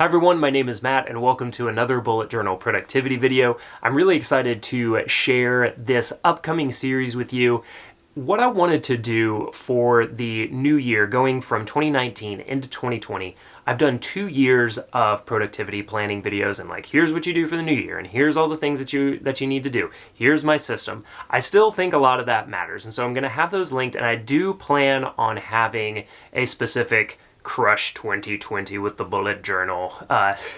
Hi everyone, my name is Matt and welcome to another bullet journal productivity video. I'm really excited to share this upcoming series with you. What I wanted to do for the new year, going from 2019 into 2020, I've done 2 years of productivity planning videos and here's what you do for the new year and here's all the things that you need to do. Here's my system. I still think a lot of that matters, and so I'm going to have those linked, and I do plan on having a specific Crush 2020 with the bullet journal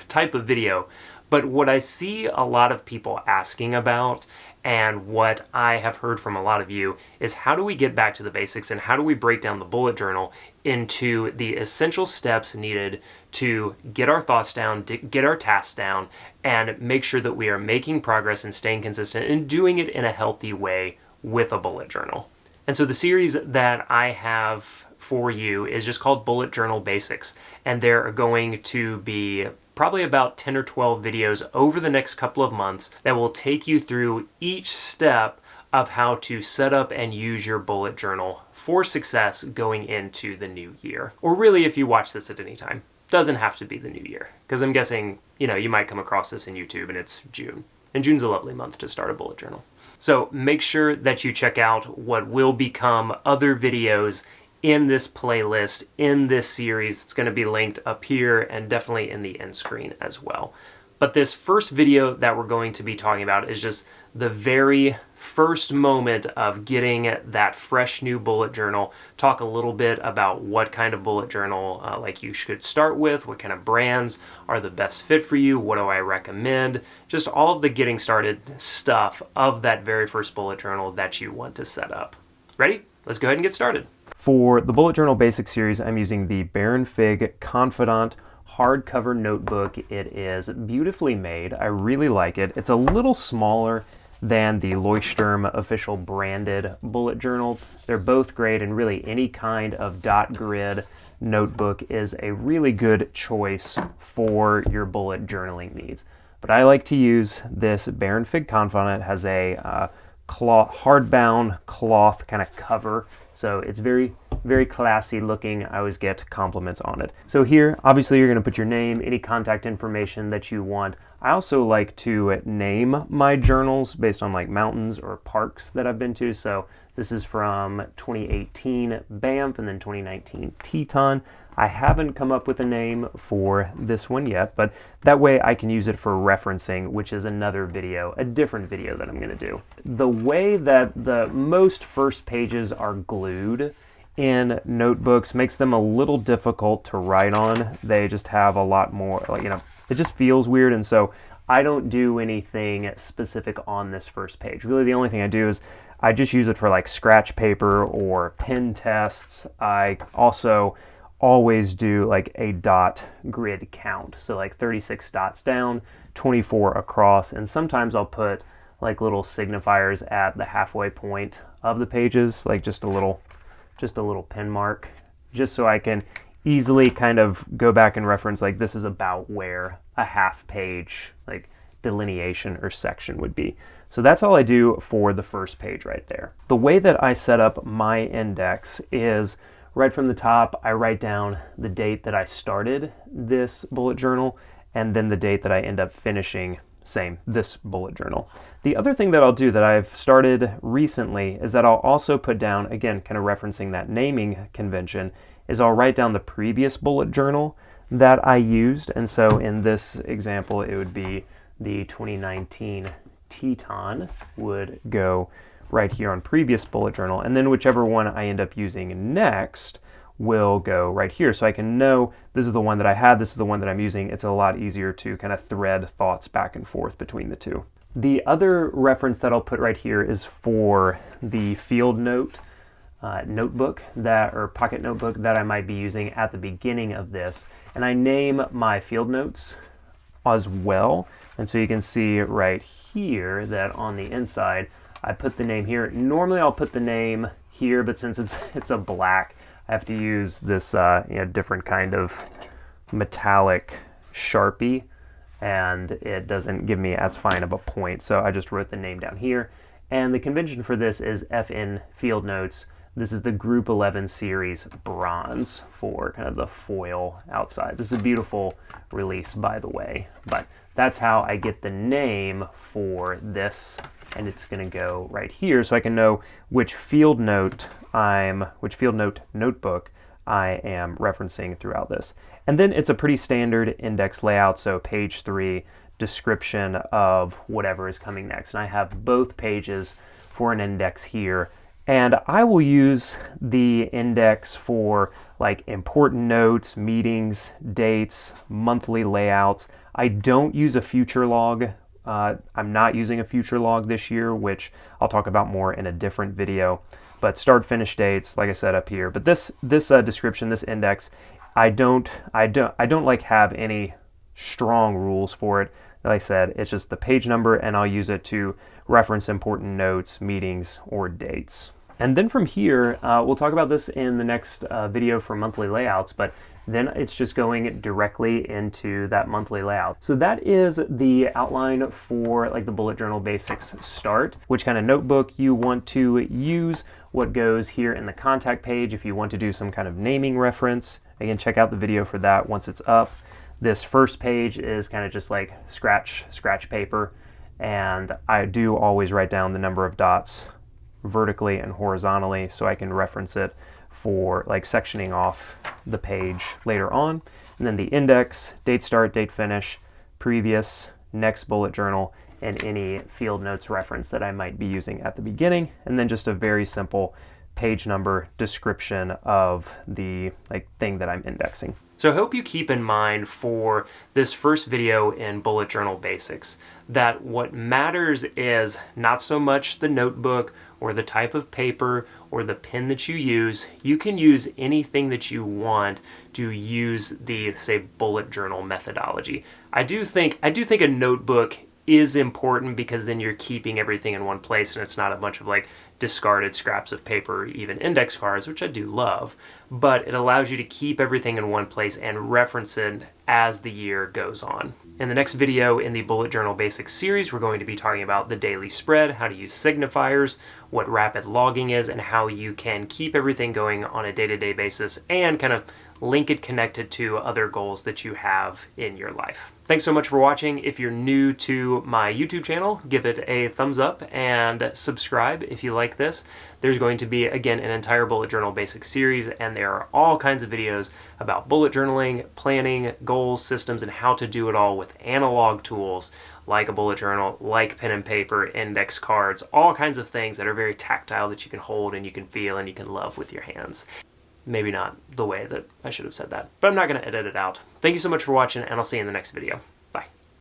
type of video. But what I see a lot of people asking about, and what I have heard from a lot of you, is how do we get back to the basics and how do we break down the bullet journal into the essential steps needed to get our thoughts down, get our tasks down, and make sure that we are making progress and staying consistent and doing it in a healthy way with a bullet journal. And so the series that I have for you is just called Bullet Journal Basics, and there are going to be probably about 10 or 12 videos over the next couple of months that will take you through each step of how to set up and use your bullet journal for success going into the new year. Or really, if you watch this at any time, doesn't have to be the new year, because I'm guessing, you might come across this in YouTube and it's June. And June's a lovely month to start a bullet journal. So make sure that you check out what will become other videos in this playlist, in this series. It's going to be linked up here and definitely in the end screen as well. But this first video that we're going to be talking about is just the very first moment of getting that fresh new bullet journal. Talk a little bit about what kind of bullet journal you should start with, what kind of brands are the best fit for you, what do I recommend, just all of the getting started stuff of that very first bullet journal that you want to set up. Ready? Let's go ahead and get started. For the Bullet Journal Basics series, I'm using the Baron Fig Confidant hardcover notebook. It is beautifully made. I really like it. It's a little smaller than the Leuchtturm official branded bullet journal. They're both great, and really any kind of dot grid notebook is a really good choice for your bullet journaling needs. But I like to use this Baron Fig Confidant. It has a hardbound cloth kind of cover, so it's very, very classy looking. I always get compliments on it. So here, obviously, you're going to put your name, any contact information that you want. I also like to name my journals based on mountains or parks that I've been to. So this is from 2018 Banff and then 2019 Teton. I haven't come up with a name for this one yet, but that way I can use it for referencing, which is another video, a different video that I'm going to do. The way that the most first pages are glued in notebooks makes them a little difficult to write on. They just have a lot more, it just feels weird, and so I don't do anything specific on this first page. Really, the only thing I do is I just use it for scratch paper or pen tests. I also always do a dot grid count, so 36 dots down, 24 across, and sometimes I'll put little signifiers at the halfway point of the pages, just a little pin mark, just so I can easily kind of go back and reference this is about where a half page delineation or section would be. So that's all I do for the first page right there. The way that I set up my index is right from the top, I write down the date that I started this bullet journal and then the date that I end up finishing, this bullet journal. The other thing that I'll do that I've started recently is that I'll also put down, again, kind of referencing that naming convention, is I'll write down the previous bullet journal that I used. And so in this example, it would be the 2019 Teton would go right here on previous bullet journal, and then whichever one I end up using next will go right here, so I can know this is the one that I had, this is the one that I'm using. It's a lot easier to kind of thread thoughts back and forth between the two. The other reference that I'll put right here is for the field note notebook or pocket notebook that I might be using at the beginning of this, and I name my field notes as well. And so you can see right here that on the inside I put the name here. Normally I'll put the name here, but since it's a black, I have to use this different kind of metallic Sharpie, and it doesn't give me as fine of a point, so I just wrote the name down here. And the convention for this is FN Field Notes This is the Group 11 series bronze for kind of the foil outside. This is a beautiful release, by the way, but that's how I get the name for this, and it's going to go right here so I can know which field note notebook I am referencing throughout this. And then it's a pretty standard index layout, so page 3, description of whatever is coming next. And I have both pages for an index here. And I will use the index for like important notes, meetings, dates, monthly layouts. I don't use a future log. I'm not using a future log this year, which I'll talk about more in a different video. But start finish dates, like I said up here. But this description, this index, I don't like have any strong rules for it. Like I said, it's just the page number, and I'll use it to reference important notes, meetings, or dates. And then from here, we'll talk about this in the next video for monthly layouts, but then it's just going directly into that monthly layout. So that is the outline for like the bullet journal basics start, which kind of notebook you want to use, what goes here in the contact page if you want to do some kind of naming reference. Again, check out the video for that once it's up. This first page is kind of just like scratch paper, and I do always write down the number of dots vertically and horizontally so I can reference it for like sectioning off the page later on. And then the index, date start, date finish, previous, next bullet journal, and any field notes reference that I might be using at the beginning. And then just a very simple page number description of the like thing that I'm indexing. So I hope you keep in mind for this first video in bullet journal basics that what matters is not so much the notebook or the type of paper or the pen that you use. You can use anything that you want to use the, say, bullet journal methodology. I do think a notebook is important because then you're keeping everything in one place and it's not a bunch of like discarded scraps of paper or even index cards, which I do love, but it allows you to keep everything in one place and reference it as the year goes on. In the next video in the Bullet Journal Basics series, we're going to be talking about the daily spread, how to use signifiers, what rapid logging is, and how you can keep everything going on a day-to-day basis and kind of link it connected to other goals that you have in your life. Thanks so much for watching. If you're new to my YouTube channel, give it a thumbs up and subscribe if you like this. There's going to be, again, an entire Bullet Journal Basics series, and there are all kinds of videos about bullet journaling, planning, goals, systems, and how to do it all with analog tools like a bullet journal, like pen and paper, index cards, all kinds of things that are very tactile that you can hold and you can feel and you can love with your hands. Maybe not the way that I should have said that, but I'm not going to edit it out. Thank you so much for watching, and I'll see you in the next video.